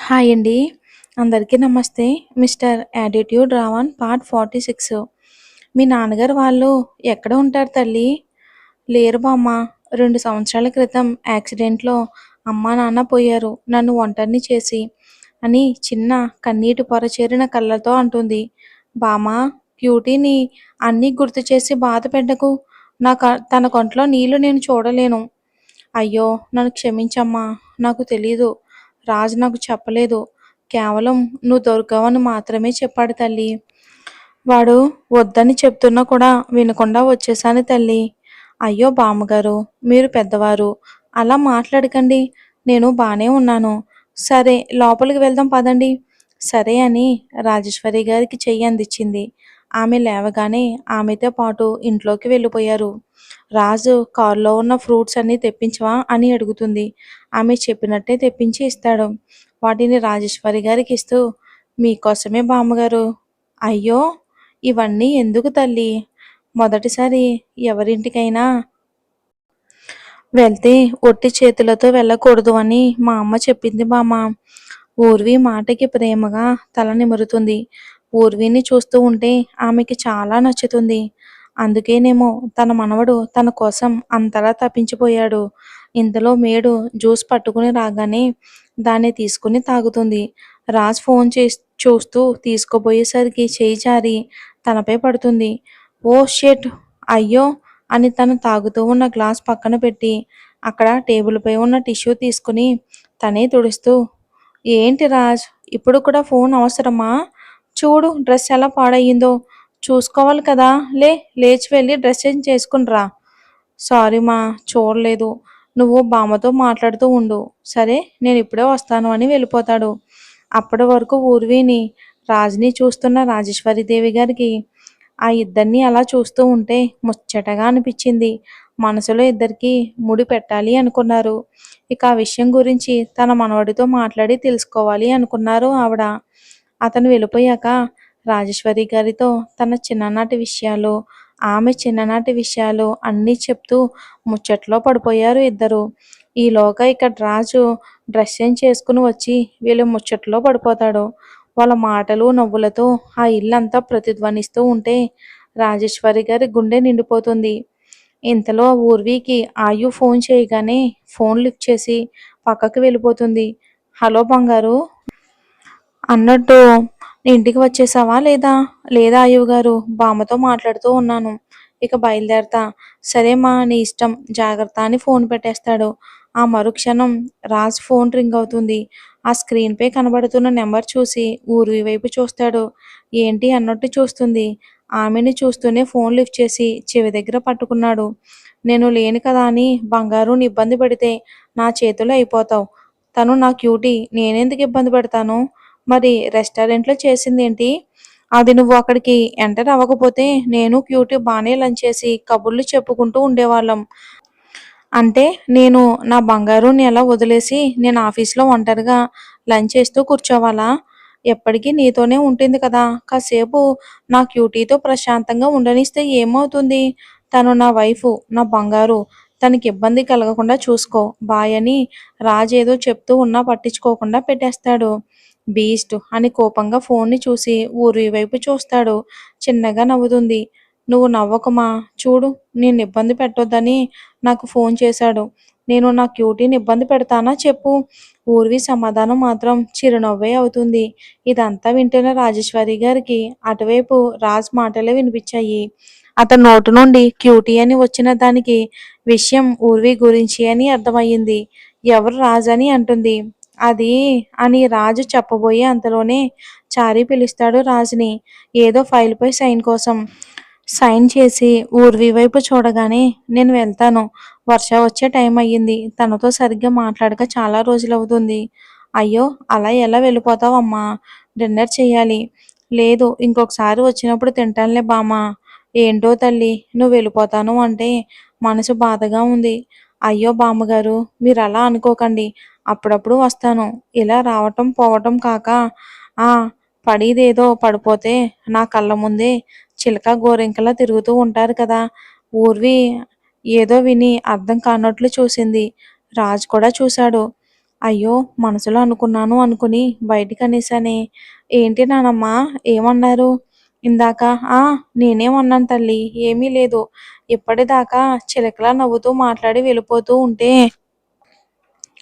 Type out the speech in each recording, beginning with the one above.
Hi అండి. అందరికీ నమస్తే. Mister attitude Ravan part 46. మీ నాన్నగారు వాళ్ళు ఎక్కడ ఉంటారు తల్లి? లేరు బామ్మ. 2 సంవత్సరాల క్రితం యాక్సిడెంట్లో అమ్మా నాన్న పోయారు నన్ను ఒంటరిని చేసి అని చిన్న కన్నీటి పొర చేరిన కళ్ళతో అంటుంది. బామ్మా, క్యూటీని అన్నీ గుర్తు చేసి బాధ పెట్టకు. తన కంట్లో నీళ్లు నేను చూడలేను. అయ్యో, నన్ను క్షమించమ్మా. నాకు తెలీదు. రాజు నాకు చెప్పలేదు. కేవలం నువ్వు దొరికావని మాత్రమే చెప్పాడు తల్లి. వాడు వద్దని చెప్తున్నా కూడా వినకుండా వచ్చేసాను తల్లి. అయ్యో బామ్మగారు, మీరు పెద్దవారు. అలా మాట్లాడకండి. నేను బానే ఉన్నాను. సరే, లోపలికి వెళ్దాం పదండి. సరే అని రాజేశ్వరి గారికి చెయ్యి అందించింది. ఆమె లేవగానే ఆమెతో పాటు ఇంట్లోకి వెళ్ళిపోయారు. రాజు కారులో ఉన్న ఫ్రూట్స్ అన్నీ తెప్పించవా అని అడుగుతుంది. ఆమె చెప్పినట్టే తెప్పించి ఇస్తాడు. వాటిని రాజేశ్వరి గారికి ఇస్తూ, మీకోసమే బామ్మగారు. అయ్యో, ఇవన్నీ ఎందుకు తల్లి? మొదటిసారి ఎవరింటికైనా వెళ్తే ఒట్టి చేతులతో వెళ్ళకూడదు అని మా అమ్మ చెప్పింది బామ్మ. ఊర్వి మాటకి ప్రేమగా తల నిమురుతుంది. ఊర్విని చూస్తూ ఉంటే ఆమెకి చాలా నచ్చుతుంది. అందుకేనేమో తన మనవడు తన కోసం అంతలా తప్పించిపోయాడు. ఇంతలో మేడు జ్యూస్ పట్టుకుని రాగానే దాన్ని తీసుకుని తాగుతుంది. రాజ్ ఫోన్ చూస్తూ తీసుకోబోయేసరికి చేయి జారి తనపై పడుతుంది. ఓ షెట్! అయ్యో అని తను తాగుతూ ఉన్న గ్లాస్ పక్కన పెట్టి అక్కడ టేబుల్పై ఉన్న టిష్యూ తీసుకుని తనే తుడుస్తూ, ఏంటి రాజ్, ఇప్పుడు కూడా ఫోన్ అవసరమా? చూడు డ్రెస్ ఎలా పాడయ్యిందో. చూసుకోవాలి కదా. లేచి వెళ్ళి డ్రెస్ చేంజ్ చేసుకుని రా. సారీ మా, చూడలేదు. నువ్వు బామ్మతో మాట్లాడుతూ ఉండు. సరే, నేను ఇప్పుడే వస్తాను అని వెళ్ళిపోతాడు. అప్పటి వరకు ఊర్విని, రాజ్ని చూస్తున్న రాజేశ్వరీదేవి గారికి ఆ ఇద్దరిని అలా చూస్తూ ఉంటే ముచ్చటగా అనిపించింది. మనసులో ఇద్దరికి ముడి పెట్టాలి అనుకున్నారు. ఇక ఆ విషయం గురించి తన మనవడితో మాట్లాడి తెలుసుకోవాలి అనుకున్నారు ఆవిడ. అతను వెళ్ళిపోయాక రాజేశ్వరి గారితో తన చిన్ననాటి విషయాలు, ఆమె చిన్ననాటి విషయాలు అన్నీ చెప్తూ ముచ్చట్లో పడిపోయారు ఇద్దరు. ఈలోగా ఇక్కడ రాజు డ్రెస్ చేంజ్ చేసుకుని వచ్చి వీళ్ళు ముచ్చట్లో పడిపోతాడు. వాళ్ళ మాటలు నవ్వులతో ఆ ఇల్లంతా ప్రతిధ్వనిస్తూ ఉంటే రాజేశ్వరి గారి గుండె నిండిపోతుంది. ఇంతలో ఊర్వికి ఆయు ఫోన్ చేయగానే ఫోన్ లిఫ్ట్ చేసి పక్కకి వెళ్ళిపోతుంది. హలో బంగారు, అన్నట్టు ఇంటికి వచ్చేసావా లేదా? లేదా అయ్యవ్ గారు, బామ్మతో మాట్లాడుతూ ఉన్నాను. ఇక బయలుదేరతా. సరేమా, నీ ఇష్టం, జాగ్రత్త అని ఫోన్ పెట్టేస్తాడు. ఆ మరుక్షణం రాజ్ ఫోన్ రింగ్ అవుతుంది. ఆ స్క్రీన్పై కనబడుతున్న నెంబర్ చూసి ఊర్వి వైపు చూస్తాడు. ఏంటి అన్నట్టు చూస్తుంది. ఆమెని చూస్తూనే ఫోన్ లిఫ్ట్ చేసి చెవి దగ్గర పట్టుకున్నాడు. నేను లేను కదా అని బంగారుని ఇబ్బంది పెడితే నా చేతిలో అయిపోతావు. తను నా క్యూటీ, నేనెందుకు ఇబ్బంది పెడతాను? మరి రెస్టారెంట్లో చేసిందేంటి? అది నువ్వు అక్కడికి ఎంటర్ అవ్వకపోతే నేను క్యూటీ బాగానే లంచ్ చేసి కబుర్లు చెప్పుకుంటూ ఉండేవాళ్ళం. అంటే నేను నా బంగారుని ఎలా వదిలేసి నేను ఆఫీస్లో ఒంటరిగా లంచ్ చేస్తూ కూర్చోవాలా? ఎప్పటికీ నీతోనే ఉంటుంది కదా. కాసేపు నా క్యూటీతో ప్రశాంతంగా ఉండనిస్తే ఏమవుతుంది? తను నా వైఫు, నా బంగారు. తనకి ఇబ్బంది కలగకుండా చూసుకో బాయ్ అని రాజేదో చెప్తూ ఉన్నా పట్టించుకోకుండా పెట్టేస్తాడు. బీస్ట్ అని కోపంగా ఫోన్ని చూసి ఊర్వి వైపు చూస్తాడు. చిన్నగా నవ్వుతుంది. నువ్వు నవ్వకుమా. చూడు, నేను ఇబ్బంది పెట్టొద్దని నాకు ఫోన్ చేశాడు. నేను నా క్యూటీని ఇబ్బంది పెడతానా చెప్పు? ఊర్వి సమాధానం మాత్రం చిరునవ్వే అవుతుంది. ఇదంతా వింటున్న రాజేశ్వరి గారికి అటువైపు రాజ్ మాటలే వినిపించాయి. అతని నోటు నుండి క్యూటీ అని వచ్చిన దానికి విషయం ఊర్వి గురించి అని అర్థమయ్యింది. ఎవరు రాజ్ అని అంటుంది. అది అని రాజు చెప్పబోయే అంతలోనే చారి పిలుస్తాడు రాజుని. ఏదో ఫైల్పై సైన్ కోసం. సైన్ చేసి ఊర్వి వైపు చూడగానే, నేను వెళ్తాను. వర్ష వచ్చే టైం అయ్యింది. తనతో సరిగ్గా మాట్లాడక చాలా రోజులవుతుంది. అయ్యో, అలా ఎలా వెళ్ళిపోతావమ్మా? డిన్నర్ చెయ్యాలి. లేదు, ఇంకొకసారి వచ్చినప్పుడు తింటానులే బామ్మ. ఏంటో తల్లి, నువ్వు వెళ్ళిపోతాను అంటే మనసు బాధగా ఉంది. అయ్యో బామ్మగారు, మీరు అలా అనుకోకండి. అప్పుడప్పుడు వస్తాను. ఇలా రావటం పోవటం కాక ఆ పడిదేదో పడిపోతే నా కళ్ళ ముందే చిలక గోరింకలా తిరుగుతూ ఉంటారు కదా. ఊర్వి ఏదో విని అర్థం కానట్లు చూసింది. రాజు కూడా చూశాడు. అయ్యో! మనసులో అనుకున్నాను అనుకుని బయటికనేసానే. ఏంటి నానమ్మ ఏమన్నారు? ఇందాక ఆ! నేనేమన్నాను తల్లి ఏమీ లేదు. ఇప్పటిదాకా చిలకలా నవ్వుతూ మాట్లాడి వెళ్ళిపోతూ ఉంటే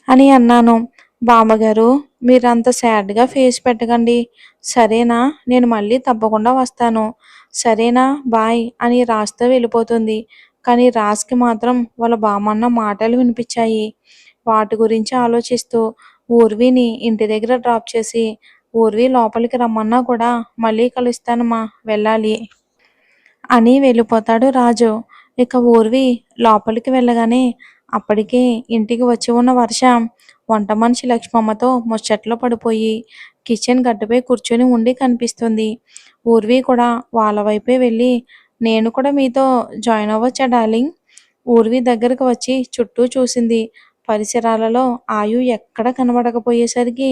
అని అన్నాను. బామ్మగారు మీరంత సాడ్‌గా ఫేస్ పెట్టకండి. సరేనా? నేను మళ్ళీ తప్పకుండా వస్తాను. సరేనా? బాయ్ అని రాస్‌తో వెళ్ళిపోతుంది. కానీ రాజ్‌కి మాత్రం వాళ్ళ బామ్మన్న మాటలు వినిపిచ్చాయి. వాటి గురించి ఆలోచిస్తూ ఊర్విని ఇంటి దగ్గర డ్రాప్ చేసి, ఊర్వి లోపలికి రమ్మన్నా కూడా మళ్ళీ కలుస్తానమ్మా వెళ్ళాలి. అని వెళ్ళిపోతాడు రాజు. ఇక ఊర్వి లోపలికి వెళ్ళగానే అప్పటికే ఇంటికి వచ్చి ఉన్న వర్ష వంట మనిషి లక్ష్మమ్మతో ముచ్చట్లో పడిపోయి కిచెన్ గట్టుపై కూర్చొని ఉండి కనిపిస్తుంది. ఊర్వి కూడా వాళ్ళ వైపే వెళ్ళి నేను కూడా మీతో జాయిన్ అవ్వచ్చా డార్లింగ్? ఊర్వి దగ్గరకు వచ్చి చుట్టూ చూసింది. పరిసరాలలో ఆయు ఎక్కడ కనబడకపోయేసరికి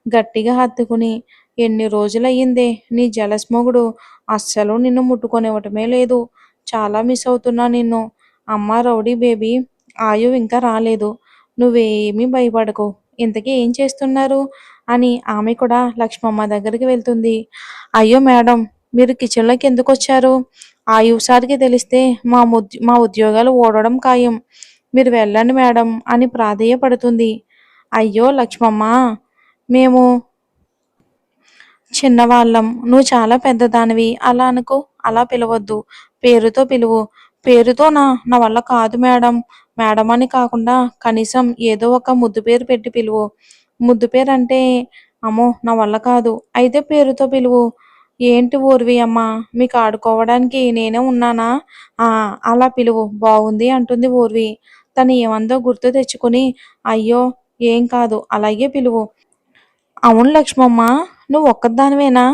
గట్టిగా హత్తుకుని ఎన్ని రోజులయ్యిందే నీ జలస్ మొగుడు అస్సలు నిన్ను ముట్టుకొనివ్వటమే లేదు. చాలా మిస్ అవుతున్నా నిన్ను. అమ్మ రౌడీ బేబీ ఆయు ఇంకా రాలేదు. నువ్వేమీ భయపడకు. ఇంతకీ ఏం చేస్తున్నారు? అని ఆమె కూడా లక్ష్మమ్మ దగ్గరికి వెళ్తుంది. అయ్యో మేడం మీరు కిచెన్‌లోకి ఎందుకొచ్చారు? ఆయువ్ సార్‌కి తెలిస్తే మా ఉద్యోగాలు ఊడడం ఖాయం. మీరు వెళ్ళండి మేడం అని ప్రాధేయపడుతుంది. అయ్యో లక్ష్మమ్మ మేము చిన్నవాళ్ళం. నువ్వు చాలా పెద్దదానివి. అలా అనకు. అలా పిలవద్దు. పేరుతో పిలువు. పేరుతోనా? నా వల్ల కాదు మేడం. మేడం అని కాకుండా కనీసం ఏదో ఒక ముద్దు పేరు పెట్టి పిలువు. ముద్దు పేరంటే అమ్మో! నా వల్ల కాదు. అయితే పేరుతో పిలువు. ఏంటి ఊర్వి అమ్మ మీకు ఆడుకోవడానికి నేనే ఉన్నానా? ఆ! అలా పిలువు. బావుంది అంటుంది ఊర్వి. తను ఏమందో గుర్తు తెచ్చుకొని అయ్యో! ఏం కాదు. అలాగే పిలువు. అవును లక్ష్మమ్మ. నువ్వొక్కదానివేనా?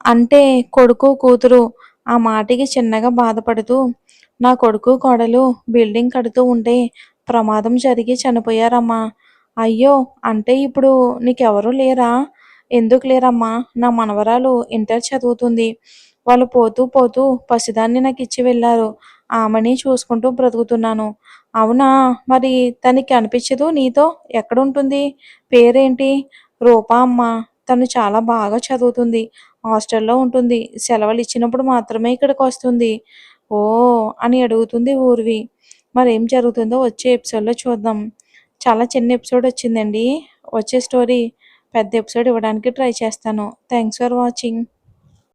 అంటే కొడుకు, కూతురు ఆ మాటకి చిన్నగా బాధపడుతూ నా కొడుకు, కోడలు బిల్డింగ్ కడుతూ ఉంటే ప్రమాదం జరిగి చనిపోయారమ్మా. అయ్యో! అంటే ఇప్పుడు నీకెవరూ లేరా? ఎందుకు లేరమ్మా? నా మనవరాలు ఇంటర్ చదువుతుంది. వాళ్ళు పోతూ పోతూ పసిదాన్ని నాకిచ్చి వెళ్ళారు. ఆమెని చూసుకుంటూ బ్రతుకుతున్నాను. అవునా! మరి తనకి కనిపించదు నీతో? ఎక్కడుంటుంది? పేరేంటి? రూపా అమ్మ. తను చాలా బాగా చదువుతుంది. హాస్టల్‌లో ఉంటుంది. సెలవులిచ్చినప్పుడు మాత్రమే ఇక్కడికొస్తుంది. ఓహ్! అని అడుగుతుంది ఊర్వి. మరేం జరుగుతుందో వచ్చే ఎపిసోడ్‌లో చూద్దాం. చాలా చిన్న ఎపిసోడ్ వచ్చిందండి. వచ్చే స్టోరీ పెద్ద ఎపిసోడ్ ఇవ్వడానికి ట్రై చేస్తాను. Thanks for watching.